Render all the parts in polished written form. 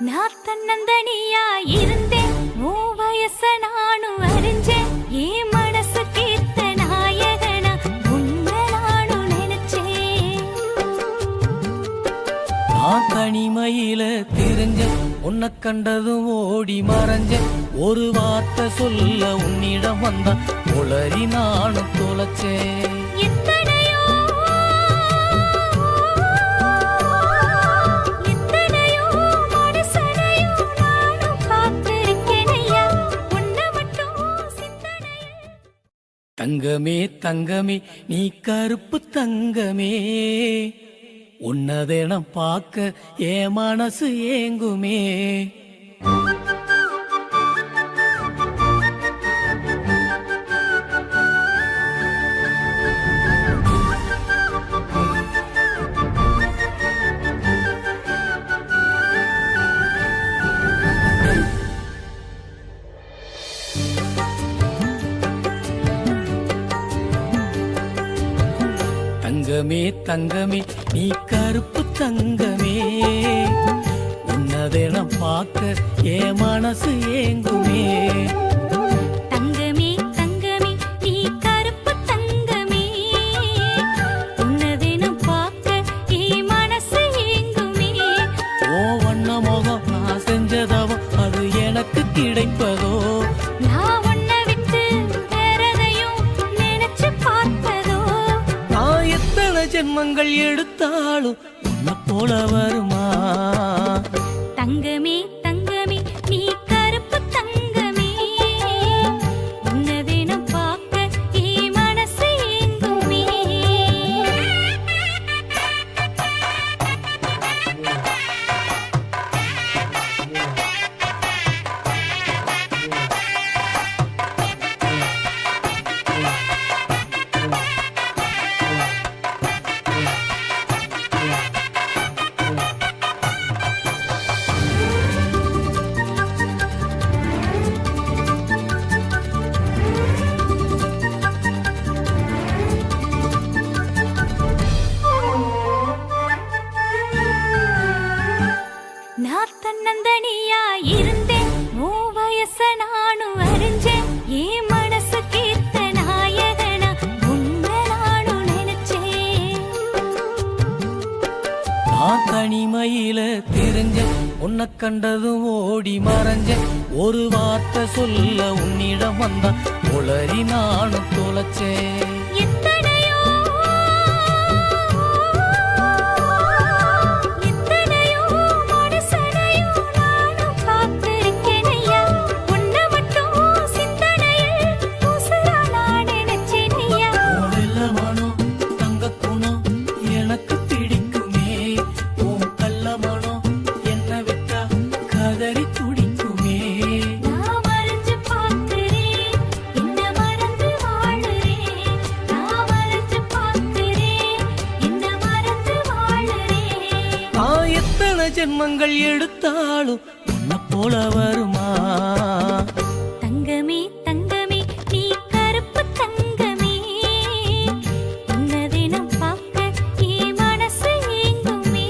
நான் தன்னந்தனியா இருந்தேன், உன் வயச நானும் அறிஞ்சேன். என் மனசு கேத்த நாயகனா உன்னை நானும் நினைச்சேன். நான் தனிமையில தெரிஞ்சேன், உன்னை கண்டதும் ஓடி மறைஞ்சேன். ஒரு வார்த்தை சொல்ல உன்னிடம் வந்தா உளறி நானும் தொலைச்சேன். தங்கமே தங்கமே நீ கருப்பு தங்கமே, உன்னதெனம் பார்க்க என் மனசு ஏங்குமே. தங்கமே தங்கமே நீ கருப்பு தங்கமே, உன்னதெனம் பார்க்க என் மனசு ஏங்குமே. தங்கமே தங்கமே நீ கருப்பு தங்கமே, உன்னதெனம் பார்க்க என் மனசு ஏங்குமே. ஓ வண்ண முகம் நான் செஞ்சதவோ அது எனக்கு கிடைப்பதோ, நான் உன்னை விட்டு வேறதையும் நினைச்சு பார்த்ததோ. நான் எத்தனை ஜென்மங்கள் எடுத்தாலும் உன்னை போல வருமா. தங்கமே தங்கமே நீ கருப்பு தங்கமே, உன்னதெனம் பார்க்க என் மனசு ஏங்குமே. நான் தன்னந்தனியா இருந்தேன், உன் வயச நானும் அறிஞ்சேன். என் மனசு கேத்த நாயகனா உன்னை நானும் நினைச்சேன். நான் தனிமையில தெரிஞ்சேன், உன்னை கண்டதும் ஓடி மறைஞ்சேன். ஒரு வார்த்தை சொல்ல உன்னிடம் வந்தா உளறி நானும் தொலைச்சேன். எத்தனையோ மனுஷனையும் நானும் பார்த்திருக்கேன் ஐயா, உன்னை மட்டும் சிந்தனையில் உசுரா நான் நினைச்சேன் ஐயா. வெள்ள மனம் தங்க குணம் எனக்கு பிடிக்குமே, உன் கள்ள மனம் என்ன விட்டா கதறி துடிக்குமே. நான் மறைஞ்சு பார்க்கிறேன், என்ன மறந்து வாழுறேன். நான் மறைஞ்சு பார்க்கிறேன், என்ன மறந்து வாழுறேன். நான் எத்தனை ஜென்மங்கள் எடுத்தாலும் உன்னை போல வருமா. தங்கமே தங்கமே நீ கருப்பு தங்கமே, உன்னதெனம் பார்க்க என் மனசு ஏங்குமே.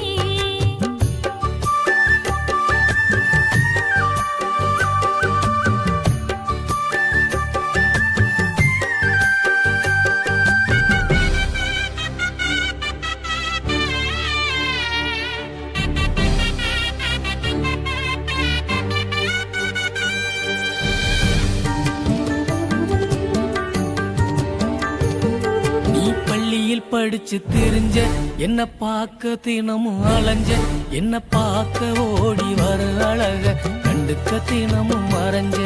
நீ பள்ளியில் படிச்சு தெரிஞ்ச, என்ன பார்க்க தினமும் அலைஞ்ச. என்ன பார்க்க ஓடி வர அழக கண்டுக்க தினமும் மறைஞ்ச.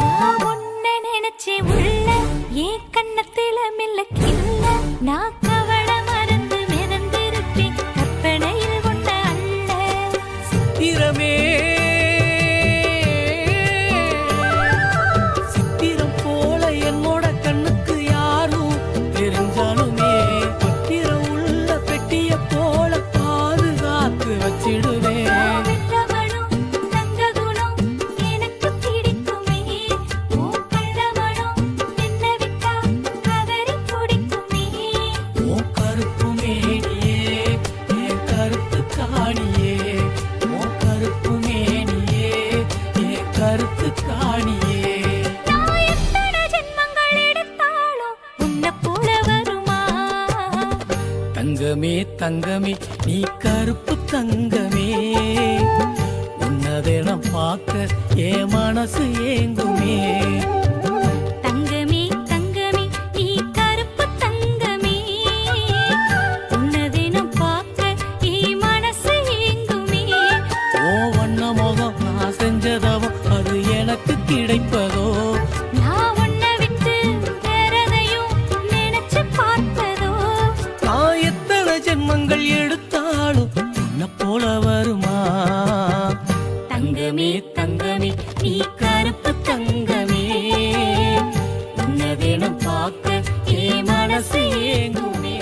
நான் உன்னை நினைச்சேன் உள்ள, என் கண்ணத்தில மில்லக்கில்ல. நான் கவலை மறந்து மிதந்திருப்பேன், கற்பனையில் உன்ன அல்ல. சித்திரமே சித்திரம் போல என்னோட கண்ணுக்கு யாரும் தெரிஞ்சாலுமே, பத்திரம் உள்ள பெட்டிய போல பாதுகாத்து வச்சிடுவேன். வெள்ளமனம் தங்க குணம் எனக்கு பிடிக்குமே, உன் கள்ளமனம் என்னை விட்டா கதறி துடிக்குமே. காணியே ஓ கருப்பு மேனியே ஏ கருத்து காணியே நான் எத்தனை ஜென்மங்கள் எடுத்தாலும் உன்னை போல வருமா தங்கமே தங்கமே நீ கருப்பு தங்கமே உன்னதெனம் பார்க்க ஏ மனசு ஏங்குமே தங்கமே தங்கமே நீ கருப்பு தங்கமே உன்னதினம் பார்க்க என் மனசு ஏங்குமே ஓ வண்ண முகம் நான் செஞ்சதவம் அது எனக்கு கிடைப்பதோ நான் உன்னை விட்டு வேறதையும் நினைச்சு பார்ப்பதோ நான் எத்தனை ஜென்மங்கள் எடுத்தாலும் உன்னை போல வருமா தங்கமே தங்கமே நீ கருப்பு தங்கமே உன்னதெனம் பார்க்க ஏ மனசு ஏங்குமே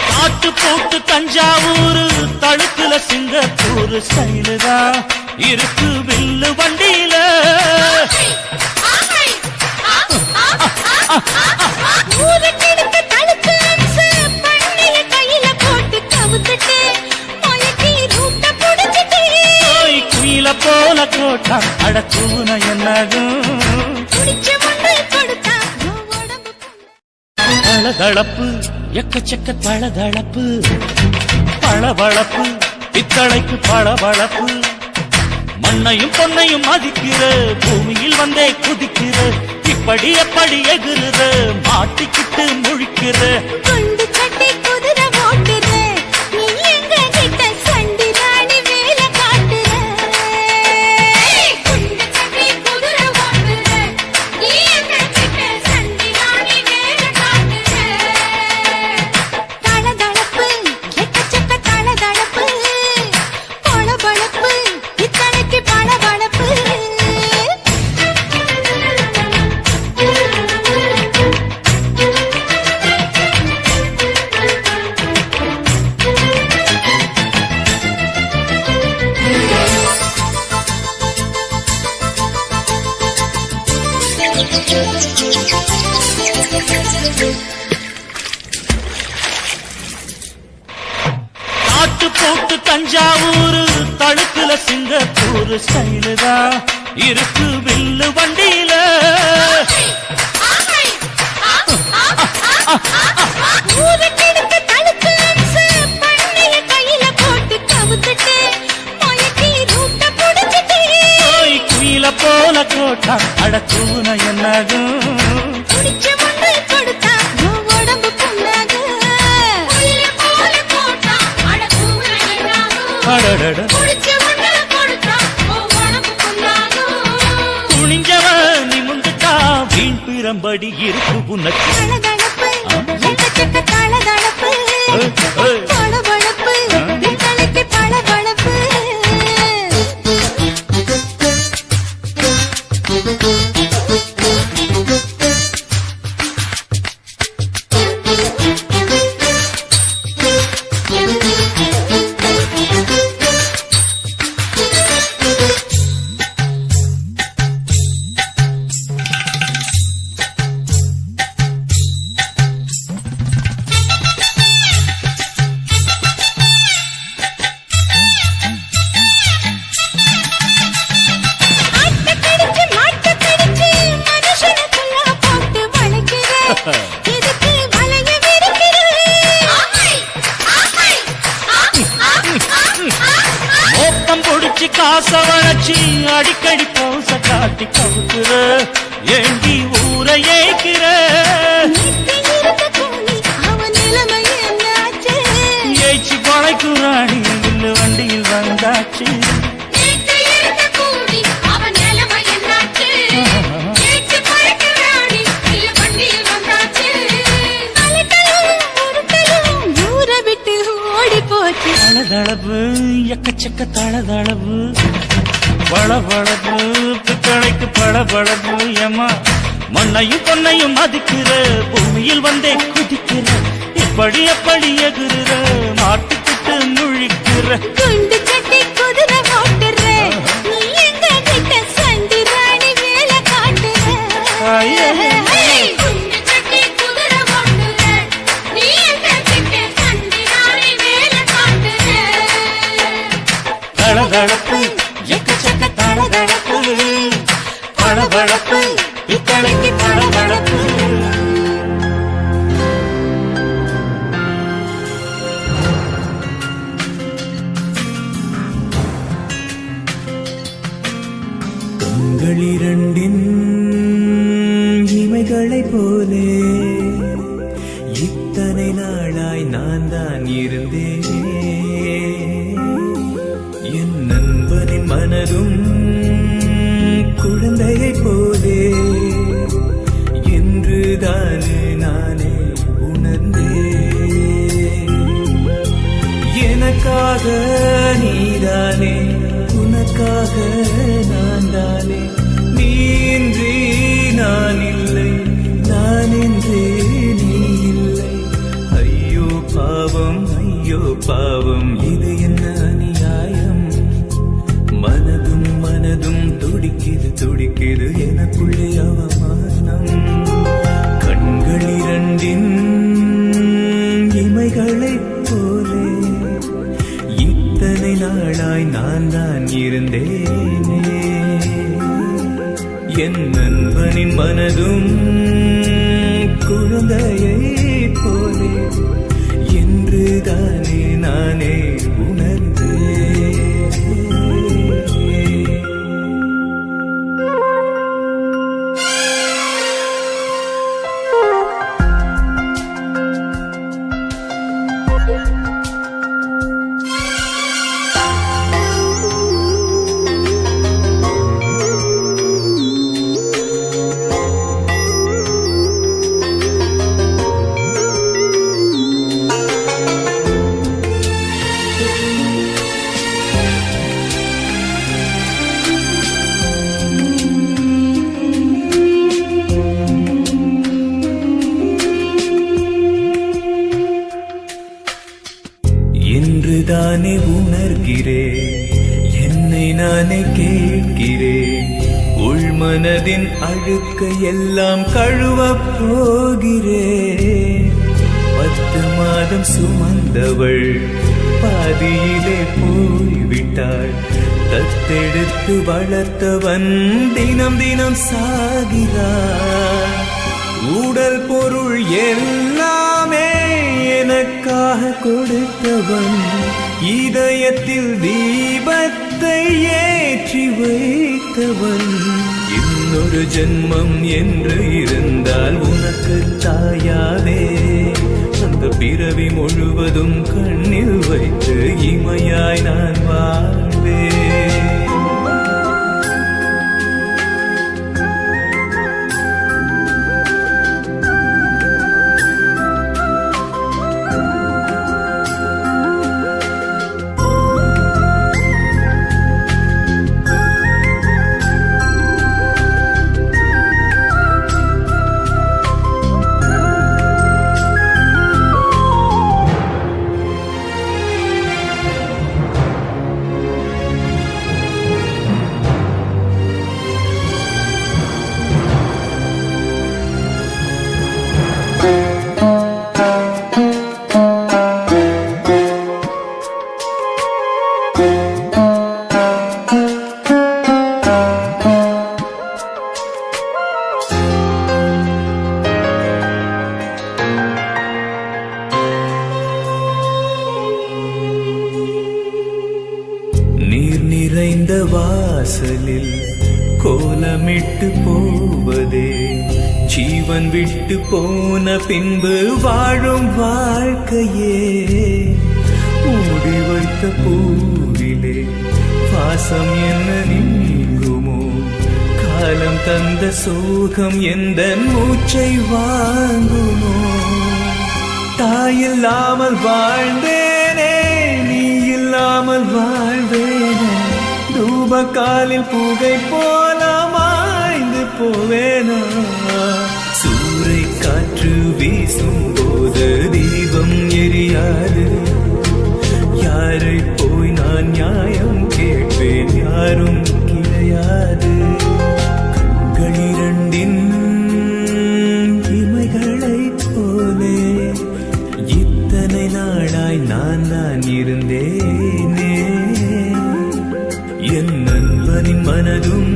காட்டு போட்டு தஞ்சாவூர் தழுக்குல சிங்கப்பூர் ஸ்டைலுதா இருக்கு வில்லு வண்டியில ஊருக்கெடுத்து தழுக்கு அம்சு பண்ணிய கையில போட்டு கவுத்துட்டு மயக்கி ரூட்ட புடிச்சிட்டு குயில போல கோட்டா அடச்சூன என்னதும் குடிச்ச மண்ணை கொடுத்தா உடம்பு தளதளப்பு எக்கச்சக்க தளதளப்பு பளபளப்பு பித்தளைக்கு பளபளப்பு மண்ணையும் பொன்னையும் மதிக்கிற பூமியில் வந்தே குதிக்கிற இப்படி எப்படி எகுறுற மாட்டிக்கிட்டு முழிக்கிற குண்டு சட்டி குதிரை ஓட்டுற நீ எங்க கிட்ட சண்டி ராணி வேலை காட்டுற குண்டு சட்டி குதிரை ஓட்டுற நீ எங்க கிட்ட சண்டி ராணி வேலை காட்டுற தளதளப்பு எக்கச்சக்க தளதளப்பு பளபளப்பு இத்தனைக்கு பளபளப்பு காட்டு போட்டு தஞ்சாவூர் தழுக்குல சிங்கப்பூர் ஸ்டைலுதா இருக்கு வில்லு வண்டியில ஊருக்கெடுத்து தழுக்கு அம்சு பண்ணிய கையில போட்டு கவுத்துட்டு மயக்கி ரூட்ட புடிச்சிட்டு குயில போல கோட்டா அடச்சூன என்னதும் குடிச்ச மண்ணை கொடுத்தா உடம்பு புண்ணாகு குயில போல போட்டா அடக்கூற என்னாகும் அடடட குடிச்ச மண்ணை கொடுத்தா உடம்பு புண்ணாகு துணிஞ்சவன் நிமிந்துட்டா வீண் பிரம்படி இருக்கு உனக்கு தளதளப்பு எக்கச்சக்க தளதளப்பு ஏய், ஏய். பளபளப்பு இத்தனைக்கு பளபளப்பு மாட்ட கடிச்சு மனுஷனுக்குள்ள போட்டு வளைக்கிற இதுக்கு வளைய விரிக்கிற மோப்பம் பொடிச்சு காச வளைச்சி அடிக்கடி போச காட்டி கவுக்குற ஏண்டி ஊரை ஏய்க்கிற அவன் நிலைமை என்னாச்சு ஏய்ச்சி பழைக்கும் ராணி வில்லு வண்டியில் வந்தாச்சு அவன் நிலைமை என்னாச்சு ஏற்று பழக்கிறாடி இல்ல வண்டியில் வந்தாச்சு அலட்டலும் ஊரை விட்டு ஓடி போச்சு தளதளவு எக்கச்சக்க தளதளவு பளபளப்பு பித்தளைக்கு பளபளப்பு ஏமா மண்ணையும் பொன்னையும் மதிக்கிற பூமியில் வந்தே குதிக்கிற இப்படி எப்படி எகுறுற மாட்டிக்கிட்டு முழிக்கிற குண்டு சட்டி குதிரை ஓட்டுற நீ எங்க கிட்ட சண்டி ராணி வேலை காட்டுற ஐயே. குண்டு சட்டி குதிரை ஓட்டுற நீ எங்க கிட்ட சண்டி ராணி வேலை காட்டுற தளதளப்பு எக்கச்சக்க தளதளப்பு பளபளப்பு இத்தனைக்கு பளபளப்பு உங்களிரண்டின் இமைகளைப் போலே இத்தனை நாளாய் நான் தான் இருந்தேன். என் நண்பனின் மனதும் குழந்தையைப் போலே என்றுதானே நானே உணர்ந்தேன். எனக்காக நீதானே, உனக்காக நான் தானே. நீன்றி நான் இல்லை, நான் என்றே நீ இல்லை. ஐயோ பாவம், ஐயோ பாவம், இது என்ன அநியாயம். மனதும் மனதும் துடிக்குது துடிக்குது எனக்குள்ளே அவமானம். கண்கள் இரண்டின் இமைகளைப் போலே இத்தனை நாளாய் நான் தான் இருந்தேனே. என் நண்பனின் மனதும் குழந்தையைப் போலே என்றுதானே நானே உணர்ந்தேன். என்றுதானே உணர்கிறேன், என்னை நானே கேட்கிறேன். உள்மனதின் அழுக்கை எல்லாம் கழுவப் போகிறேன். 10 மாதம் சுமந்தவள் பாதியிலே போய்விட்டாள். தத்தெடுத்து வளர்த்தவன் தினம் தினம் சாகிறான். உடல் பொருள் எல்லாமே எனக்காக கொடுத்தவன் இதயத்தில் தீபத்தை ஏற்றி வைத்தவன். இன்னொரு ஜென்மம் என்று இருந்தால் உனக்கு தாயாவே அந்த பிறவி முழுவதும் கண்ணில் வைத்து இமையாய் நான் வாழ்வேன். நீர் நிறைந்த வாசலில் கோலமிட்டு போவதே ஜீவன் விட்டு போன பின்பு வாழும் வாழ்க்கையே. மூடி வைத்த பூவிலே வாசம் என்ன நீங்குமோ? காலம் தந்த சோகம் எந்த மூச்சை வாங்குமோ? தாயில்லாமல் வாழ்ந்தேனே, நீ இல்லாமல் வாழ்வேனே. தூப காலில் புகை போல மாய்ந்து போவேனா? சூறை காற்று வீசும் போது தீபம் எரியாது. யாரை போய் நான் நியாயம் கேட்பேன்? யாரும் கிடையாது. கண்கள் இரண்டின் இமைகளைப் போலே இத்தனை நாளாய் நான் தான் இருந்தேனே. தேவனின் மனதும்